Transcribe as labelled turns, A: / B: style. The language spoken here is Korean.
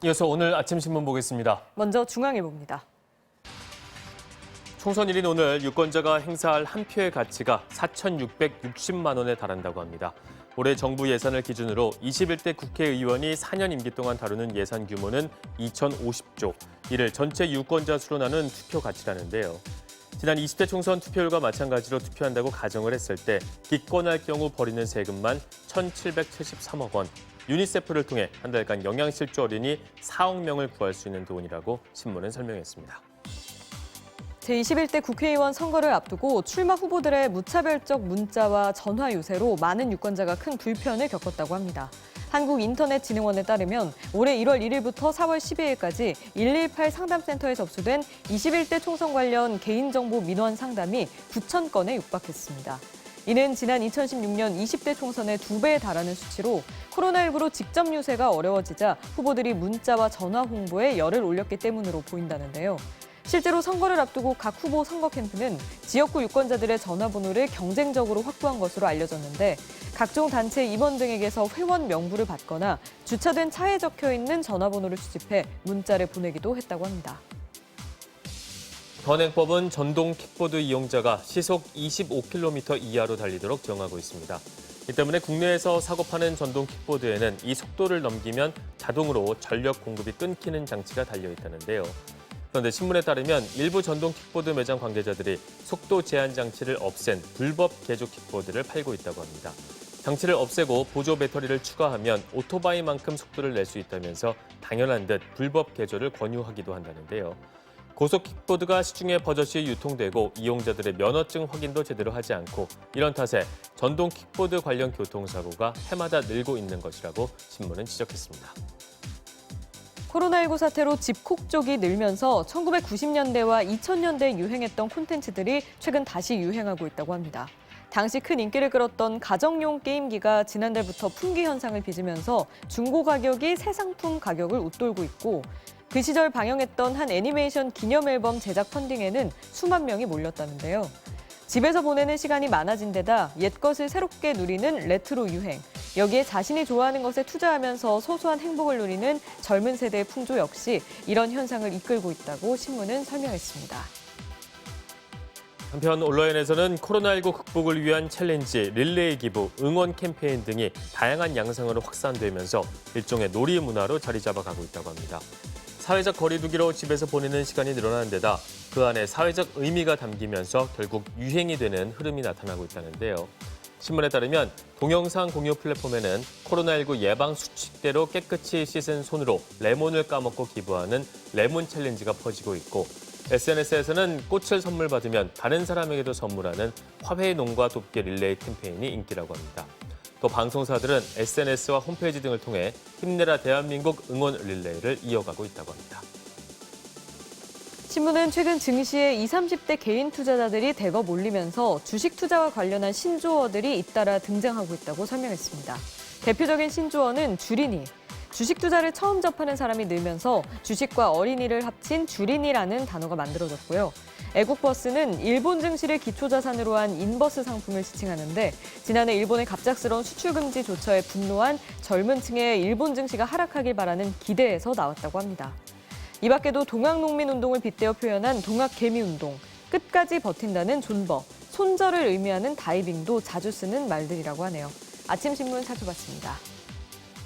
A: 이어서 오늘 아침 신문 보겠습니다.
B: 먼저 중앙일보입니다.
A: 총선일인 오늘 유권자가 행사할 한 표의 가치가 4,660만 원에 달한다고 합니다. 올해 정부 예산을 기준으로 21대 국회의원이 4년 임기 동안 다루는 예산 규모는 2,050조, 이를 전체 유권자 수로 나눈 투표 가치라는데요. 지난 20대 총선 투표율과 마찬가지로 투표한다고 가정을 했을 때 기권할 경우 벌이는 세금만 1,773억 원, 유니세프를 통해 한 달간 영양실조 어린이 4억 명을 구할 수 있는 돈이라고 신문은 설명했습니다.
B: 제21대 국회의원 선거를 앞두고 출마 후보들의 무차별적 문자와 전화 유세로 많은 유권자가 큰 불편을 겪었다고 합니다. 한국인터넷진흥원에 따르면 올해 1월 1일부터 4월 12일까지 118 상담센터에 접수된 21대 총선 관련 개인정보 민원 상담이 9천 건에 육박했습니다. 이는 지난 2016년 20대 총선의 2배에 달하는 수치로 코로나19로 직접 유세가 어려워지자 후보들이 문자와 전화 홍보에 열을 올렸기 때문으로 보인다는데요. 실제로 선거를 앞두고 각 후보 선거 캠프는 지역구 유권자들의 전화번호를 경쟁적으로 확보한 것으로 알려졌는데 각종 단체 임원 등에게서 회원 명부를 받거나 주차된 차에 적혀 있는 전화번호를 수집해 문자를 보내기도 했다고 합니다.
A: 현행법은 전동 킥보드 이용자가 시속 25km 이하로 달리도록 정하고 있습니다. 이 때문에 국내에서 사고 파는 전동 킥보드에는 이 속도를 넘기면 자동으로 전력 공급이 끊기는 장치가 달려 있다는데요. 그런데 신문에 따르면 일부 전동 킥보드 매장 관계자들이 속도 제한 장치를 없앤 불법 개조 킥보드를 팔고 있다고 합니다. 장치를 없애고 보조 배터리를 추가하면 오토바이만큼 속도를 낼 수 있다면서 당연한 듯 불법 개조를 권유하기도 한다는데요. 고속 킥보드가 시중에 버젓이 유통되고 이용자들의 면허증 확인도 제대로 하지 않고 이런 탓에 전동 킥보드 관련 교통사고가 해마다 늘고 있는 것이라고 신문은 지적했습니다.
B: 코로나19 사태로 집콕 쪽이 늘면서 1990년대와 2000년대에 유행했던 콘텐츠들이 최근 다시 유행하고 있다고 합니다. 당시 큰 인기를 끌었던 가정용 게임기가 지난달부터 품귀 현상을 빚으면서 중고 가격이 새 상품 가격을 웃돌고 있고 그 시절 방영했던 한 애니메이션 기념 앨범 제작 펀딩에는 수만 명이 몰렸다는데요. 집에서 보내는 시간이 많아진 데다 옛것을 새롭게 누리는 레트로 유행, 여기에 자신이 좋아하는 것에 투자하면서 소소한 행복을 누리는 젊은 세대의 풍조 역시 이런 현상을 이끌고 있다고 신문은 설명했습니다.
A: 한편 온라인에서는 코로나19 극복을 위한 챌린지, 릴레이 기부, 응원 캠페인 등이 다양한 양상으로 확산되면서 일종의 놀이 문화로 자리 잡아가고 있다고 합니다. 사회적 거리 두기로 집에서 보내는 시간이 늘어나는 데다 그 안에 사회적 의미가 담기면서 결국 유행이 되는 흐름이 나타나고 있다는데요. 신문에 따르면 동영상 공유 플랫폼에는 코로나19 예방 수칙대로 깨끗이 씻은 손으로 레몬을 까먹고 기부하는 레몬 챌린지가 퍼지고 있고 SNS에서는 꽃을 선물 받으면 다른 사람에게도 선물하는 화훼 농가 돕기 릴레이 캠페인이 인기라고 합니다. 또 방송사들은 SNS와 홈페이지 등을 통해 힘내라 대한민국 응원 릴레이를 이어가고 있다고 합니다.
B: 신문은 최근 증시에 20, 30대 개인 투자자들이 대거 몰리면서 주식 투자와 관련한 신조어들이 잇따라 등장하고 있다고 설명했습니다. 대표적인 신조어는 주린이. 주식 투자를 처음 접하는 사람이 늘면서 주식과 어린이를 합친 주린이라는 단어가 만들어졌고요. 애국버스는 일본 증시를 기초자산으로 한 인버스 상품을 지칭하는데 지난해 일본의 갑작스러운 수출 금지 조처에 분노한 젊은 층의 일본 증시가 하락하길 바라는 기대에서 나왔다고 합니다. 이 밖에도 동학농민운동을 빗대어 표현한 동학개미운동, 끝까지 버틴다는 존버, 손절을 의미하는 다이빙도 자주 쓰는 말들이라고 하네요. 아침신문 살펴봤습니다.